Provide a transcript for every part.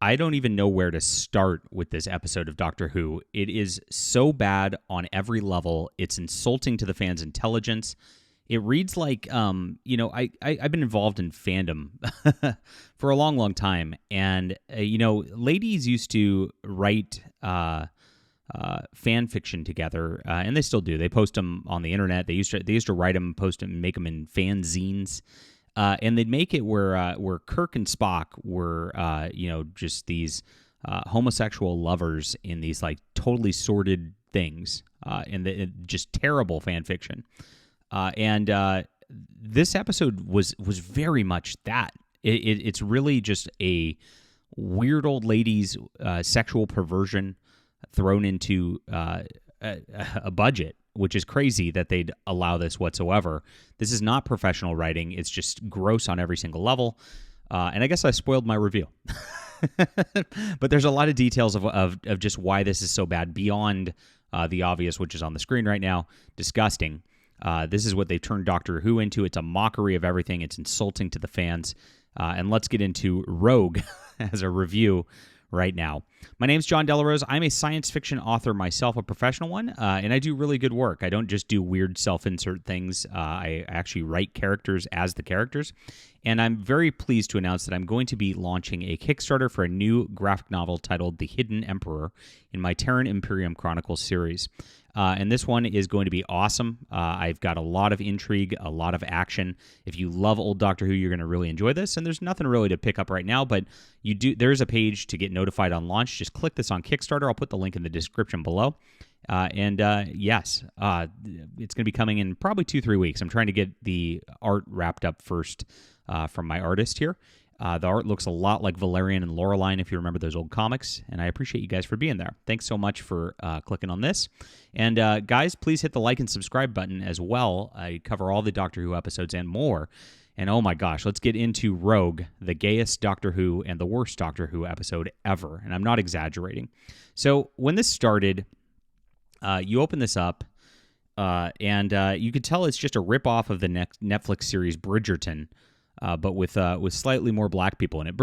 I don't even know where to start with this episode of Doctor Who. It is so bad on every level. It's insulting to the fans' intelligence. It reads like, I've been involved in fandom for a long, long time. And, ladies used to write fan fiction together, and they still do. They post them on the internet. They used to write them, post them, make them in fanzines. And they'd make it where Kirk and Spock were, just these homosexual lovers in these like totally sordid things, and just terrible fan fiction. And this episode was very much that. It's really just a weird old lady's sexual perversion thrown into a budget, which is crazy that they'd allow this whatsoever. This is not professional writing. It's just gross on every single level. And I guess I spoiled my review. But there's a lot of details of just why this is so bad beyond the obvious, which is on the screen right now. Disgusting. This is what they've turned Doctor Who into. It's a mockery of everything. It's insulting to the fans. And let's get into Rogue as a review right now. My name's John Delarose. I'm a science fiction author myself, a professional one, and I do really good work. I don't just do weird self-insert things. I actually write characters as the characters, and I'm very pleased to announce that I'm going to be launching a Kickstarter for a new graphic novel titled The Hidden Emperor in my Terran Imperium Chronicles series. And this one is going to be awesome. I've got a lot of intrigue, a lot of action. If you love old Doctor Who, you're going to really enjoy this. And there's nothing really to pick up right now, but there's a page to get notified on launch. Just click this on Kickstarter. I'll put the link in the description below. Yes, it's going to be coming in probably 2-3 weeks. I'm trying to get the art wrapped up first from my artist here. The art looks a lot like Valerian and Laureline, if you remember those old comics, and I appreciate you guys for being there. Thanks so much for clicking on this. And guys, please hit the like and subscribe button as well. I cover all the Doctor Who episodes and more. And oh my gosh, let's get into Rogue, the gayest Doctor Who and the worst Doctor Who episode ever. And I'm not exaggerating. So when this started, you open this up, and you could tell it's just a ripoff of the Netflix series Bridgerton, but with slightly more black people in it.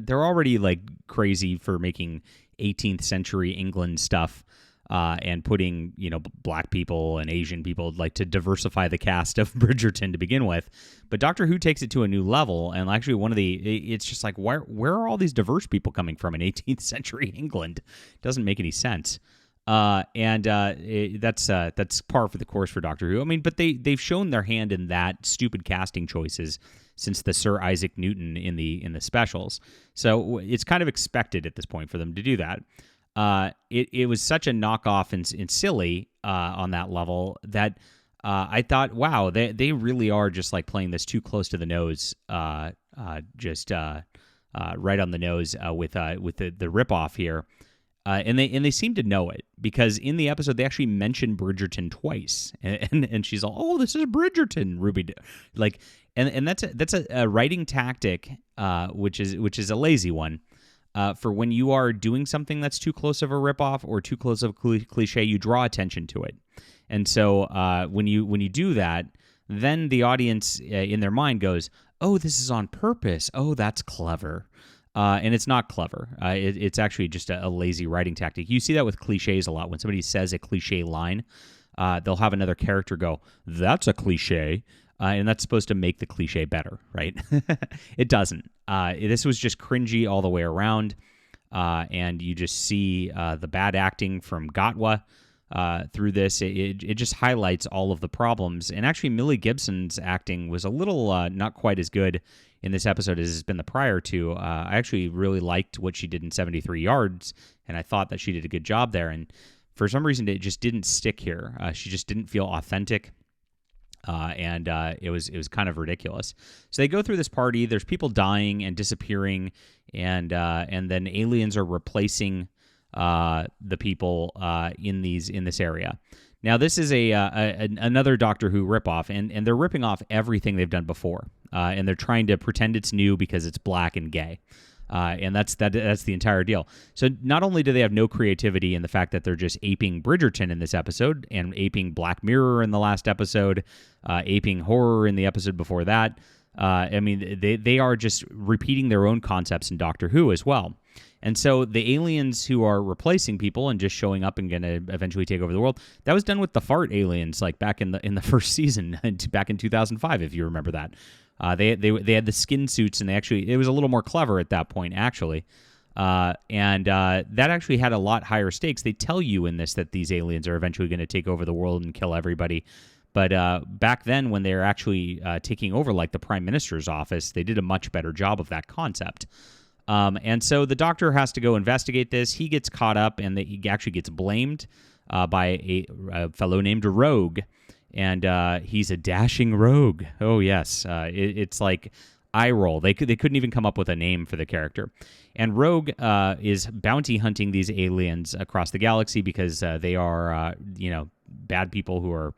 They're already like crazy for making 18th century England stuff, and putting black people and Asian people, like, to diversify the cast of Bridgerton to begin with. But Doctor Who takes it to a new level, and actually it's just like, where are all these diverse people coming from in 18th century England? It doesn't make any sense. That's par for the course for Doctor Who. I mean, but they've shown their hand in that stupid casting choices since the Sir Isaac Newton in the specials. So it's kind of expected at this point for them to do that. It was such a knockoff and silly on that level that I thought, wow, they really are just like playing this too close to the nose, right on the nose with the ripoff here. And they seem to know it, because in the episode they actually mention Bridgerton twice, and she's all, "Oh, this is Bridgerton, Ruby," like, and that's a writing tactic, which is a lazy one, for when you are doing something that's too close of a ripoff or too close of a cliche, you draw attention to it, and so when you do that, then the audience in their mind goes, "Oh, this is on purpose. Oh, that's clever." And it's not clever. It's actually just a lazy writing tactic. You see that with cliches a lot. When somebody says a cliche line, they'll have another character go, "That's a cliche," and that's supposed to make the cliche better, right? It doesn't. This was just cringy all the way around, and you just see the bad acting from Gatwa through this. It just highlights all of the problems. And actually, Millie Gibson's acting was a little not quite as good in this episode as has been the prior two. I actually really liked what she did in 73 Yards, and I thought that she did a good job there. And for some reason, it just didn't stick here. She just didn't feel authentic, and it was kind of ridiculous. So they go through this party. There's people dying and disappearing, and then aliens are replacing the people in this area. Now, this is another Doctor Who ripoff, and they're ripping off everything they've done before, and they're trying to pretend it's new because it's black and gay, and that's the entire deal. So not only do they have no creativity in the fact that they're just aping Bridgerton in this episode, and aping Black Mirror in the last episode, aping horror in the episode before that. I mean, they are just repeating their own concepts in Doctor Who as well. And so the aliens who are replacing people and just showing up and going to eventually take over the world, that was done with the fart aliens, like back in the first season, back in 2005, if you remember that. They had the skin suits, and it was a little more clever at that point, actually. And that actually had a lot higher stakes. They tell you in this that these aliens are eventually going to take over the world and kill everybody. But back then, when they were actually taking over, like the prime minister's office, they did a much better job of that concept. And so the Doctor has to go investigate this. He gets caught up, and he actually gets blamed by a fellow named Rogue. And he's a dashing rogue. Oh, yes. It's like eye roll. They couldn't even come up with a name for the character. And Rogue is bounty hunting these aliens across the galaxy because they are, bad people who are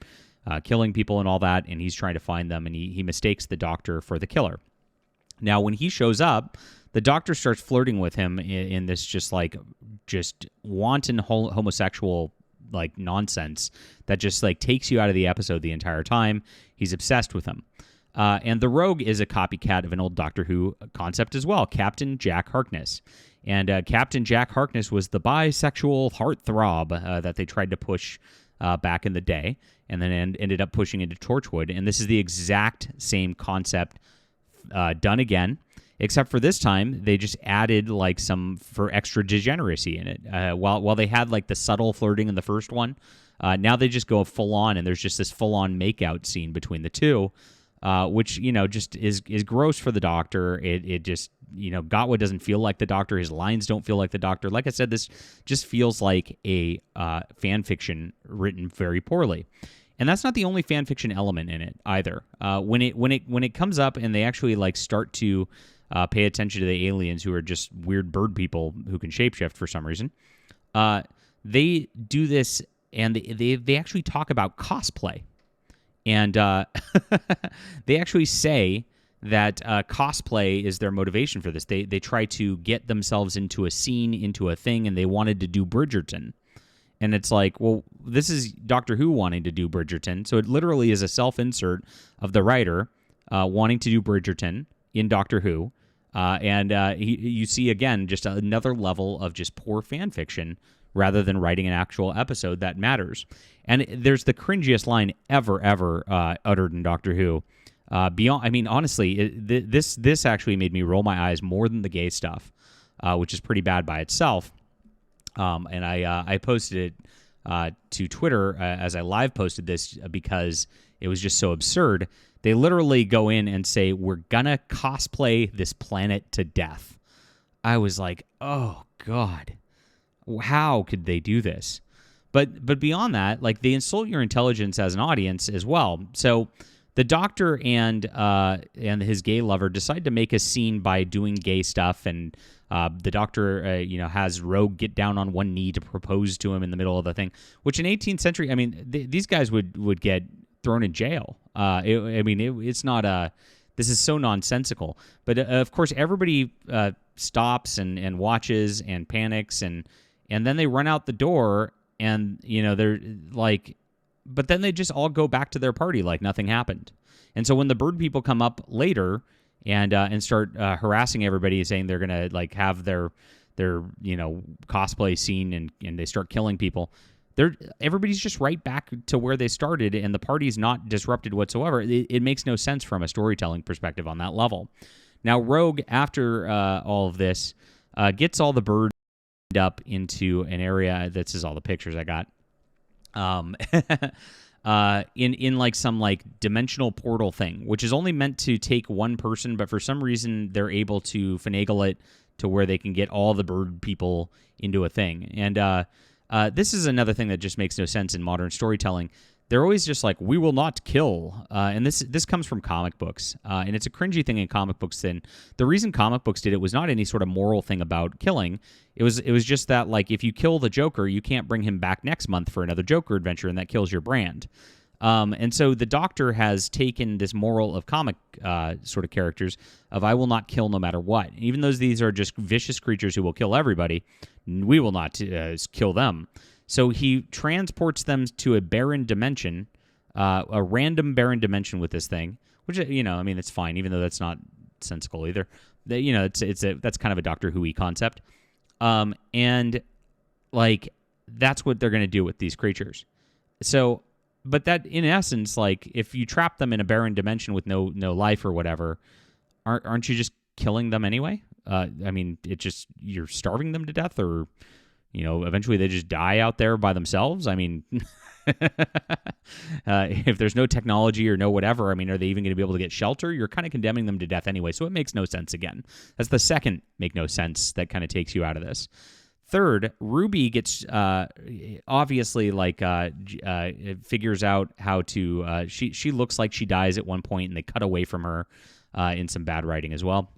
killing people and all that. And he's trying to find them, and he mistakes the Doctor for the killer. Now, when he shows up, the Doctor starts flirting with him in this just wanton homosexual like nonsense that just like takes you out of the episode the entire time. He's obsessed with him. And the Rogue is a copycat of an old Doctor Who concept as well, Captain Jack Harkness. And Captain Jack Harkness was the bisexual heartthrob that they tried to push back in the day, and then ended up pushing into Torchwood. And this is the exact same concept done again, except for this time they just added like some for extra degeneracy in it. While they had like the subtle flirting in the first one, now they just go full on, and there's just this full on makeout scene between the two. Which, just is gross for the Doctor. It just, Gatwa doesn't feel like the Doctor. His lines don't feel like the Doctor. Like I said, this just feels like a fan fiction written very poorly. And that's not the only fan fiction element in it either. When it comes up and they actually like start to pay attention to the aliens who are just weird bird people who can shapeshift for some reason, they do this, and they actually talk about cosplay. And they actually say that cosplay is their motivation for this. They try to get themselves into a scene, into a thing, and they wanted to do Bridgerton. And it's like, well, this is Doctor Who wanting to do Bridgerton. So it literally is a self-insert of the writer wanting to do Bridgerton in Doctor Who. And you see, again, just another level of just poor fan fiction rather than writing an actual episode that matters. And there's the cringiest line ever uttered in Doctor Who. Honestly, this actually made me roll my eyes more than the gay stuff, which is pretty bad by itself. And I posted it to Twitter as I live posted this because it was just so absurd. They literally go in and say, "We're gonna cosplay this planet to death." I was like, oh, God. How could they do this? But beyond that, like, they insult your intelligence as an audience as well. So the Doctor and his gay lover decide to make a scene by doing gay stuff, and the Doctor has Rogue get down on one knee to propose to him in the middle of the thing, which in 18th century, these guys would get thrown in jail. It's not this is so nonsensical. But of course, everybody stops and watches and panics, and then they run out the door, and they're like, but then they just all go back to their party like nothing happened. And so when the bird people come up later and start harassing everybody, saying they're gonna like have their cosplay scene, and they start killing people, everybody's just right back to where they started, and the party's not disrupted whatsoever. It makes no sense from a storytelling perspective on that level. Now, Rogue, after all of this, gets all the birds up into an area. This is all the pictures I got. In like some like dimensional portal thing, which is only meant to take one person, but for some reason they're able to finagle it to where they can get all the bird people into a thing. And this is another thing that just makes no sense in modern storytelling. They're always just like, we will not kill. And this comes from comic books. And it's a cringy thing in comic books. Then the reason comic books did it was not any sort of moral thing about killing. It was just that, like, if you kill the Joker, you can't bring him back next month for another Joker adventure, and that kills your brand. And so the Doctor has taken this moral of comic sort of characters of, I will not kill no matter what. Even though these are just vicious creatures who will kill everybody, we will not kill them. So he transports them to a barren dimension, a random barren dimension with this thing, which, it's fine, even though that's not sensical either. That's kind of a Doctor Who-y concept. And like that's what they're going to do with these creatures. So, but that in essence, like if you trap them in a barren dimension with no life or whatever, aren't you just killing them anyway? I mean, it just you're starving them to death, or eventually they just die out there by themselves. I mean, if there's no technology or no whatever, I mean, are they even going to be able to get shelter? You're kind of condemning them to death anyway, so it makes no sense again. That's the second make no sense that kind of takes you out of this. Third, Ruby gets obviously figures out how to. She looks like she dies at one point, and they cut away from her in some bad writing as well.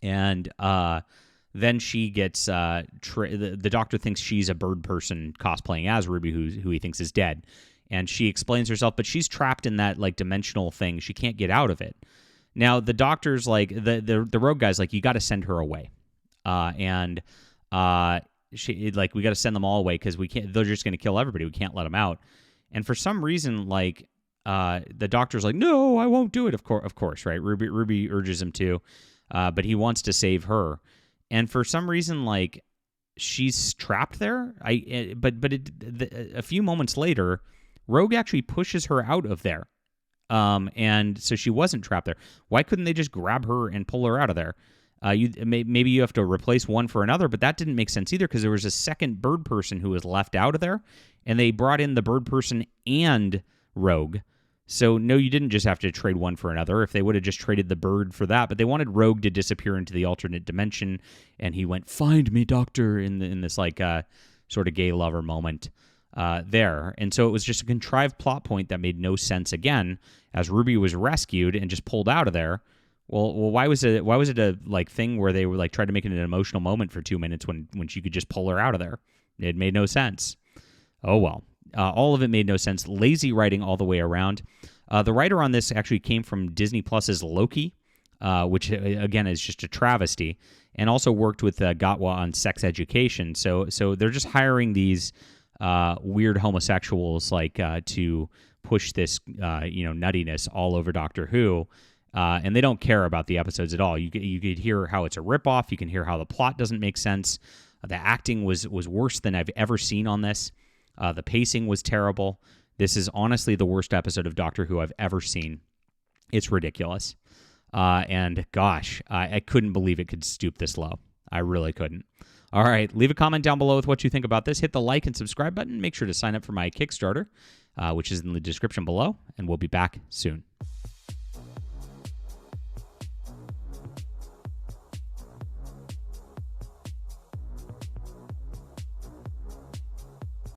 And then she gets the doctor thinks she's a bird person cosplaying as Ruby, who he thinks is dead, and she explains herself, but she's trapped in that like dimensional thing. She can't get out of it. Now the doctor's like the rogue guy's like, you got to send her away, and she like we got to send them all away because we can't. They're just going to kill everybody. We can't let them out. And for some reason, like the doctor's like, no, I won't do it. Of course, right? Ruby urges him to, but he wants to save her. And for some reason, like she's trapped there. A few moments later, Rogue actually pushes her out of there, and so she wasn't trapped there. Why couldn't they just grab her and pull her out of there? Maybe you have to replace one for another, but that didn't make sense either because there was a second bird person who was left out of there, and they brought in the bird person and Rogue. So, no, you didn't just have to trade one for another. If they would have just traded the bird for that, but they wanted Rogue to disappear into the alternate dimension, and he went, "Find me, Doctor," in this like sort of gay lover moment there. And so it was just a contrived plot point that made no sense again, as Ruby was rescued and just pulled out of there. Well, why was it a like thing where they were like tried to make it an emotional moment for 2 minutes when she could just pull her out of there? It made no sense. Oh well. All of it made no sense. Lazy writing all the way around. The writer on this actually came from Disney Plus's Loki, which again is just a travesty, and also worked with Gatwa on Sex Education. So they're just hiring these weird homosexuals like to push this nuttiness all over Doctor Who, and they don't care about the episodes at all. You could hear how it's a ripoff. You can hear how the plot doesn't make sense. The acting was worse than I've ever seen on this. The pacing was terrible. This is honestly the worst episode of Doctor Who I've ever seen. It's ridiculous. And gosh, I couldn't believe it could stoop this low. I really couldn't. All right, leave a comment down below with what you think about this. Hit the like and subscribe button. Make sure to sign up for my Kickstarter, which is in the description below, and we'll be back soon.